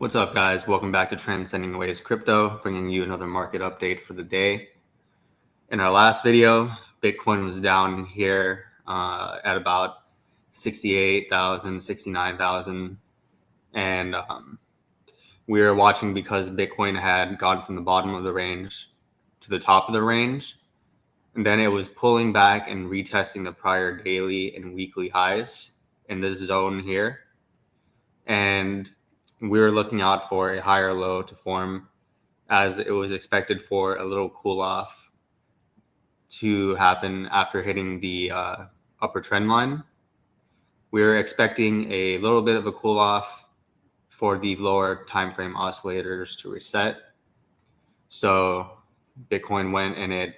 What's up, guys? Welcome back to Transcending Waves Crypto, bringing you another market update for the day. In our last video, Bitcoin was down here at about 68,000, 69,000. And we were watching because Bitcoin had gone from the bottom of the range to the top of the range. And then it was pulling back and retesting the prior daily and weekly highs in this zone here. And we were looking out for a higher low to form, as it was expected for a little cool off to happen after hitting the upper trend line. We were expecting a little bit of a cool off for the lower time frame oscillators to reset. So Bitcoin went and it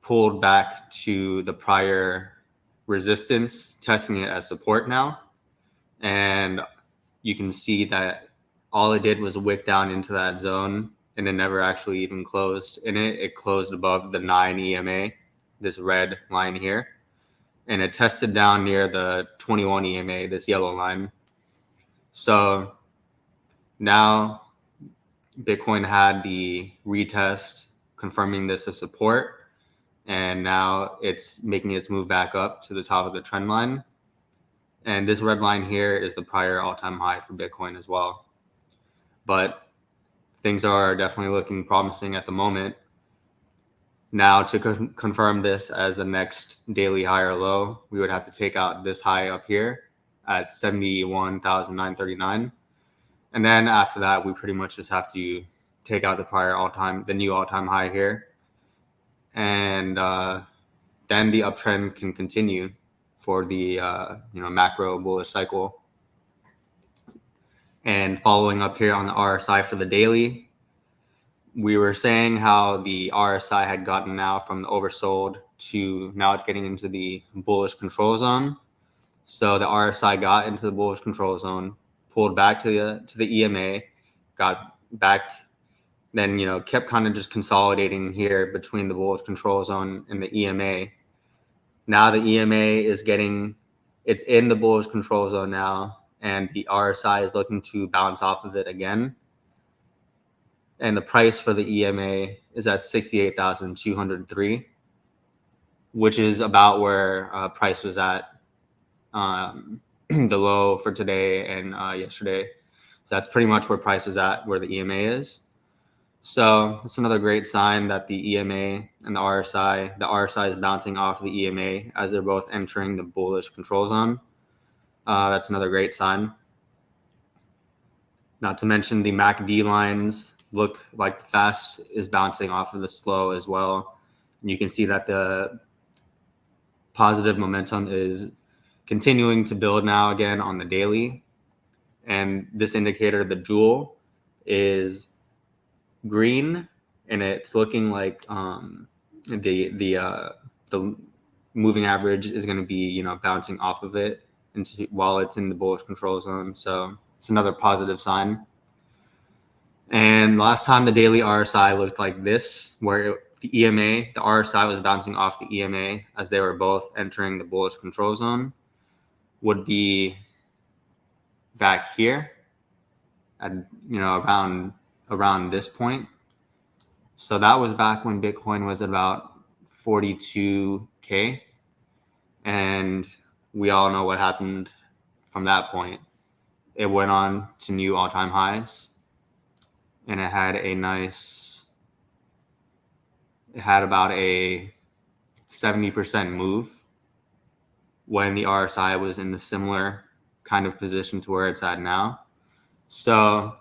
pulled back to the prior resistance, testing it as support now. And you can see that all it did was wick down into that zone, and it never actually even closed in it. It closed above the 9 EMA, this red line here, and it tested down near the 21 EMA, this yellow line. So now Bitcoin had the retest confirming this as support, and now it's making its move back up to the top of the trend line. And this red line here is the prior all-time high for Bitcoin as well. But things are definitely looking promising at the moment. Now, to confirm this as the next daily high or low, we would have to take out this high up here at 71,939. And then after that, we pretty much just have to take out the new all-time high here. And then the uptrend can continue for the macro bullish cycle. And following up here on the RSI for the daily, we were saying how the RSI had gotten now from the oversold to now it's getting into the bullish control zone. So the RSI got into the bullish control zone, pulled back to the EMA, got back, then kept kind of just consolidating here between the bullish control zone and the EMA. Now the EMA it's in the bullish control zone now, and the RSI is looking to bounce off of it again. And the price for the EMA is at 68,203, which is about where price was at the low for today and yesterday. So that's pretty much where price was at, where the EMA is. So it's another great sign that the EMA and the RSI is bouncing off the EMA as they're both entering the bullish control zone. That's another great sign. Not to mention the MACD lines look like the fast is bouncing off of the slow as well. And you can see that the positive momentum is continuing to build now again on the daily. And this indicator, the jewel, is green, and it's looking like the moving average is going to be bouncing off of it while it's in the bullish control zone. So it's another positive sign. And last time the daily RSI looked like this, where the RSI was bouncing off the EMA as they were both entering the bullish control zone, would be back here at around this point. So that was back when Bitcoin was at about 42K. And we all know what happened from that point. It went on to new all-time highs. And it had about a 70% move when the RSI was in the similar kind of position to where it's at now. So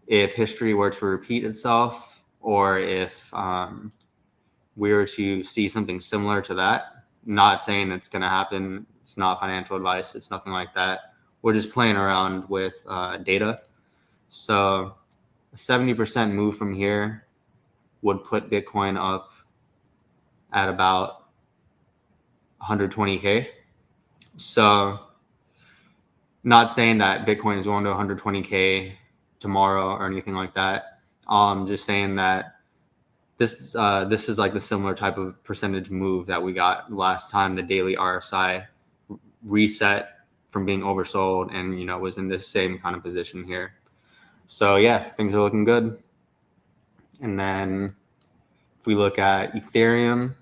if history were to repeat itself, or if we were to see something similar to that, not saying it's going to happen, it's not financial advice, it's nothing like that. We're just playing around with data. So a 70% move from here would put Bitcoin up at about 120K. So not saying that Bitcoin is going to 120K tomorrow or anything like that. I'm just saying that this is like the similar type of percentage move that we got last time the daily RSI reset from being oversold and was in this same kind of position here. So yeah, things are looking good. And then if we look at Ethereum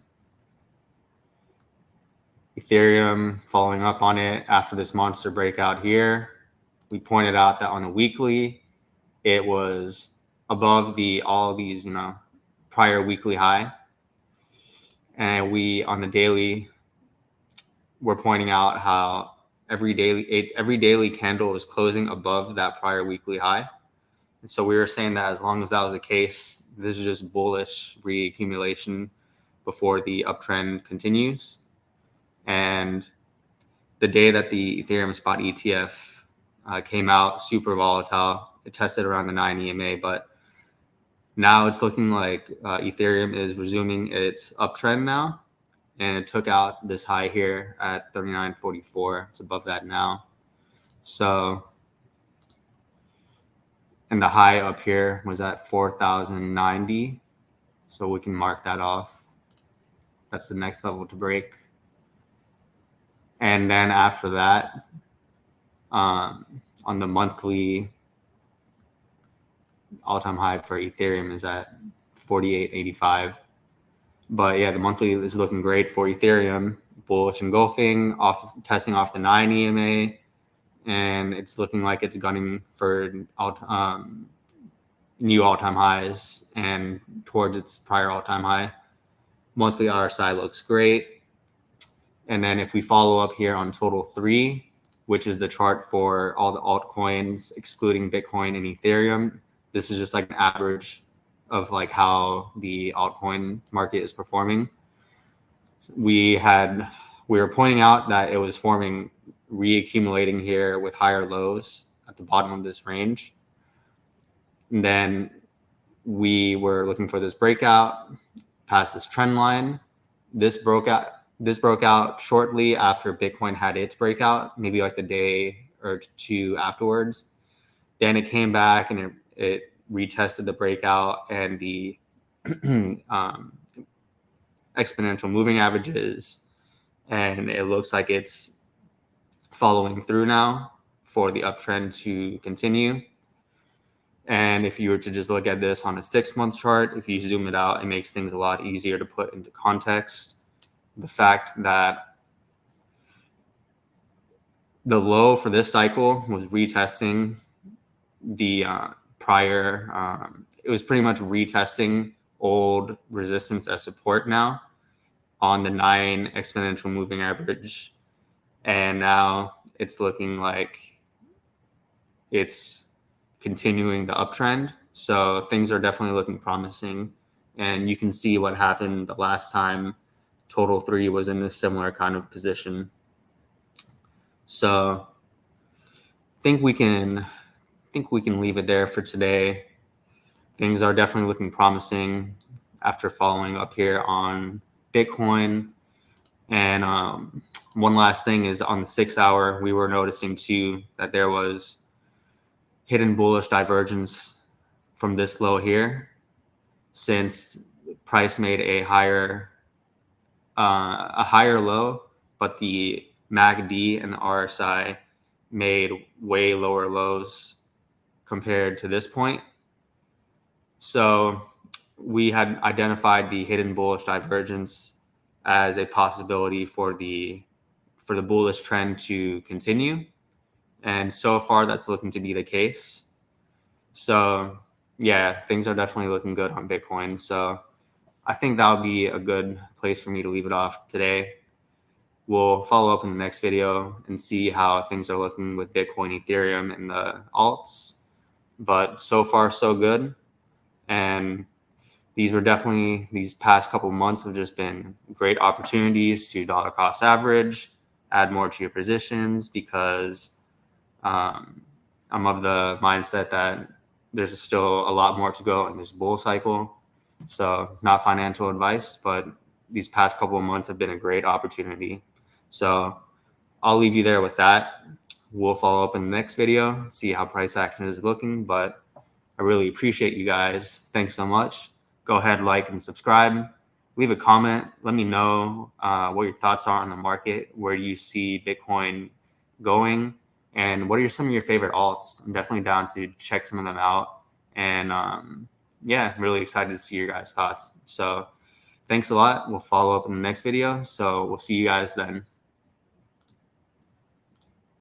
following up on it after this monster breakout here, we pointed out that on the weekly, it was above all these, prior weekly high. And we on the daily, we're pointing out how every daily candle is closing above that prior weekly high. And so we were saying that as long as that was the case, this is just bullish reaccumulation before the uptrend continues. And the day that the Ethereum spot ETF came out, super volatile. It tested around the 9 EMA, but now it's looking like Ethereum is resuming its uptrend now. And it took out this high here at 39.44. It's above that now. So, and the high up here was at 4,090. So we can mark that off. That's the next level to break. And then after that, on the monthly, all-time high for Ethereum is at 48.85. But yeah, the monthly is looking great for Ethereum, bullish engulfing, testing off the 9 EMA, and it's looking like it's gunning for new all-time highs and towards its prior all-time high. Monthly RSI looks great. And then if we follow up here on total 3, which is the chart for all the altcoins, excluding Bitcoin and Ethereum, this is just like an average of like how the altcoin market is performing. We were pointing out that it was reaccumulating here with higher lows at the bottom of this range. And then we were looking for this breakout past this trend line. This broke out shortly after Bitcoin had its breakout, maybe like the day or two afterwards. Then it came back and it retested the breakout and the exponential moving averages, and it looks like it's following through now for the uptrend to continue. And if you were to just look at this on a 6-month chart, if you zoom it out, it makes things a lot easier to put into context. The fact that the low for this cycle was retesting the prior, it was pretty much retesting old resistance as support now on the 9 exponential moving average. And now it's looking like it's continuing the uptrend. So things are definitely looking promising. And you can see what happened the last time total 3 was in this similar kind of position. So I think we can leave it there for today. Things are definitely looking promising after following up here on Bitcoin. And one last thing is on the 6-hour, we were noticing too that there was hidden bullish divergence from this low here, since price made a higher low, but the MACD and the RSI made way lower lows compared to this point. So we had identified the hidden bullish divergence as a possibility for the bullish trend to continue. And so far that's looking to be the case. So yeah, things are definitely looking good on Bitcoin. So I think that would be a good place for me to leave it off today. We'll follow up in the next video and see how things are looking with Bitcoin, Ethereum, and the alts. But so far, so good. And these past couple months have just been great opportunities to dollar cost average, add more to your positions, because I'm of the mindset that there's still a lot more to go in this bull cycle. So not financial advice, but these past couple of months have been a great opportunity. So I'll leave you there with that. We'll follow up in the next video, see how price action is looking, but I really appreciate you guys. Thanks so much. Go ahead, like and subscribe. Leave a comment. Let me know what your thoughts are on the market. Where do you see Bitcoin going? And what are some of your favorite alts? I'm definitely down to check some of them out. And yeah, I'm really excited to see your guys' thoughts. So thanks a lot. We'll follow up in the next video. So we'll see you guys then.